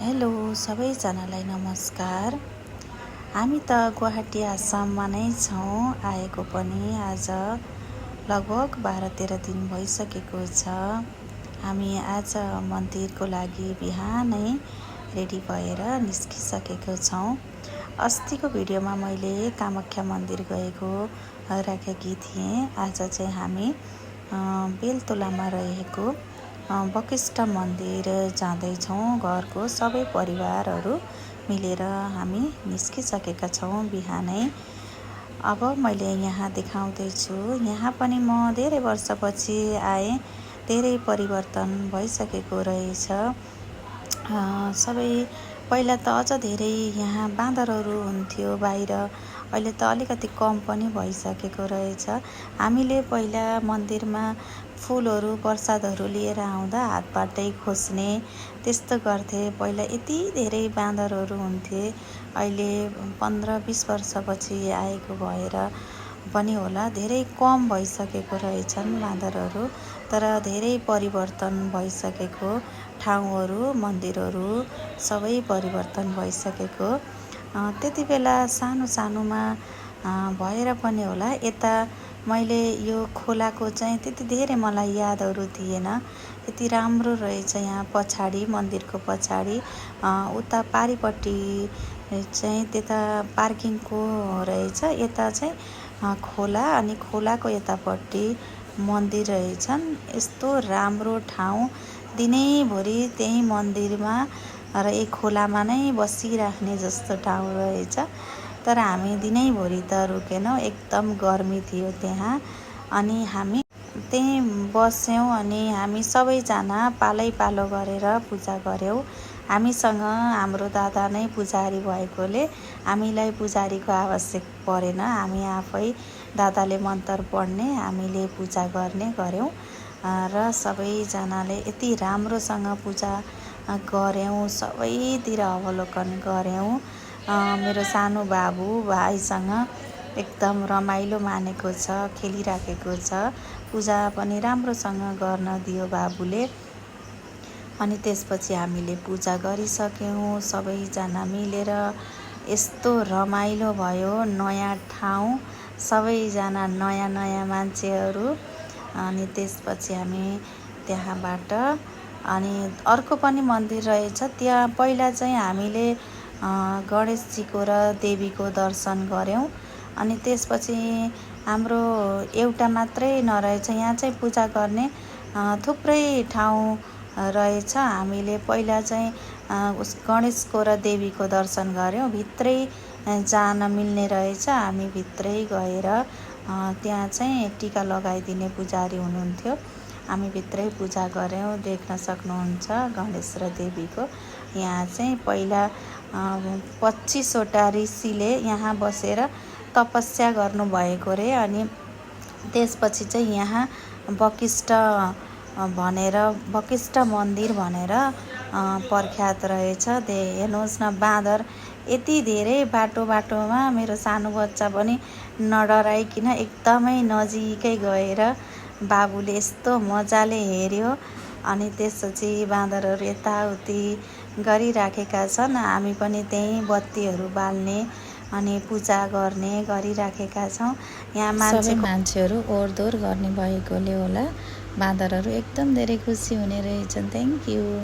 Hello सबैजनालाई नमस्कार। हामी त गुवाहाटी आसाममा नै छौँ। आएको पनि आज लगभग 12-13 दिन भइसकेको छ। हामी आज मन्दिरको लागि बिहानै रेडी भएर निस्किसकेको छौँ। अस्तिको भिडियोमा मैले कामाख्या मन्दिर गएको राखेकी थिएँ। आज चाहिँ हामी बेलतोलामा रहेको बकिष्ठ मन्दिर जाँदैछौँ। घरको सबै परिवारहरू मिलेर हामी निस्किसकेका छौँ बिहानै। अब मैले यहाँ देखाउँदैछु। यहाँ पनि म धेरै वर्षपछि आएँ। धेरै परिवर्तन भइसकेको रहेछ। सबै पहिला त अझ धेरै यहाँ बाँदरहरू हुन्थ्यो बाहिर। अहिले त अलिकति कम पनि भइसकेको रहेछ। हामीले पहिला मन्दिरमा फुलहरू प्रसादहरू लिएर आउँदा हातबाटै खोज्ने त्यस्तो गर्थे। पहिला यति धेरै बाँदरहरू हुन्थे। अहिले 15-20 वर्षपछि आएको भएर पनि होला धेरै कम भइसकेको रहेछन् बाँदरहरू। तर धेरै परिवर्तन भइसकेको ठाउँहरू मन्दिरहरू सबै परिवर्तन भइसकेको। त्यति बेला सानोमा भएर पनि होला यता मैले यो खोलाको चाहिँ त्यति धेरै मलाई यादहरू थिएन। यति राम्रो रहेछ यहाँ पछाडि मन्दिरको पछाडि उता पारिपट्टि चाहिँ त्यता पार्किङको रहेछ। यता चाहिँ खोला अनि खोलाको यतापट्टि मन्दिर रहेछन्। यस्तो राम्रो ठाउँ दिनैभरि त्यही मन्दिरमा र एक खोलामा नै बसिराख्ने जस्तो ठाउँ रहेछ। तर हामी दिनैभरि त रुकेनौँ। एकदम गर्मी थियो त्यहाँ। अनि हामी त्यहीँ बस्यौँ अनि हामी सबैजना पालो गरेर पूजा गऱ्यौँ। हामीसँग हाम्रो दादा नै पुजारी भएकोले हामीलाई पुजारीको आवश्यक परेन। हामी आफै दादाले मन्त्र पढ्ने हामीले पूजा गर्ने गऱ्यौँ र सबैजनाले यति राम्रोसँग पूजा गऱ्यौँ। सबैतिर अवलोकन गऱ्यौँ। मेरो सानो बाबु भाइसँग एकदम रमाइलो मानेको छ, खेलिराखेको छ। पूजा पनि राम्रोसँग गर्न दियो बाबुले। अनि त्यसपछि हामीले पूजा गरिसक्यौँ सबैजना मिलेर। यस्तो रमाइलो भयो। नयाँ ठाउँ, सबैजना नयाँ मान्छेहरू। अनि त्यसपछि हामी त्यहाँबाट अनि अर्को पनि मन्दिर रहेछ। त्यहाँ पहिला चाहिँ हामीले गणेशजीको र देवीको दर्शन गऱ्यौँ। अनि त्यसपछि हाम्रो एउटा मात्रै नरहेछ यहाँ चाहिँ पूजा गर्ने थुप्रै ठाउँ रहेछ। हामीले पहिला चाहिँ गणेशको र देवीको दर्शन गऱ्यौँ। भित्रै जान मिल्ने रहेछ। हामी भित्रै गएर त्यहाँ चाहिँ टीका लगाइदिने पुजारी हुनुहुन्थ्यो। हामी भित्रै पूजा गऱ्यौँ। देख्न सक्नुहुन्छ गणेश र देवीको। यहाँ चाहिँ पहिला 25वटा ऋषिले यहाँ बसेर तपस्या गर्नुभएको रे। अनि त्यसपछि चाहिँ यहाँ बकिष्ठ मन्दिर भनेर प्रख्यात रहेछ। हेर्नुहोस् न बाँदर यति धेरै बाटोमा मेरो सानो बच्चा पनि नडराइकन एकदमै नजिकै गएर बाबुले यस्तो मजाले हेर्यो। अनि त्यसपछि बाँदरहरू यताउति गरिराखेका छन्। हामी पनि त्यहीँ बत्तीहरू बाल्ने अनि पूजा गर्ने गरिराखेका छौँ। यहाँ मान्छेहरू ओहोरदोहोर गर्ने भएकोले होला बाँदरहरू एकदम धेरै खुसी हुने रहेछन्। Thank you.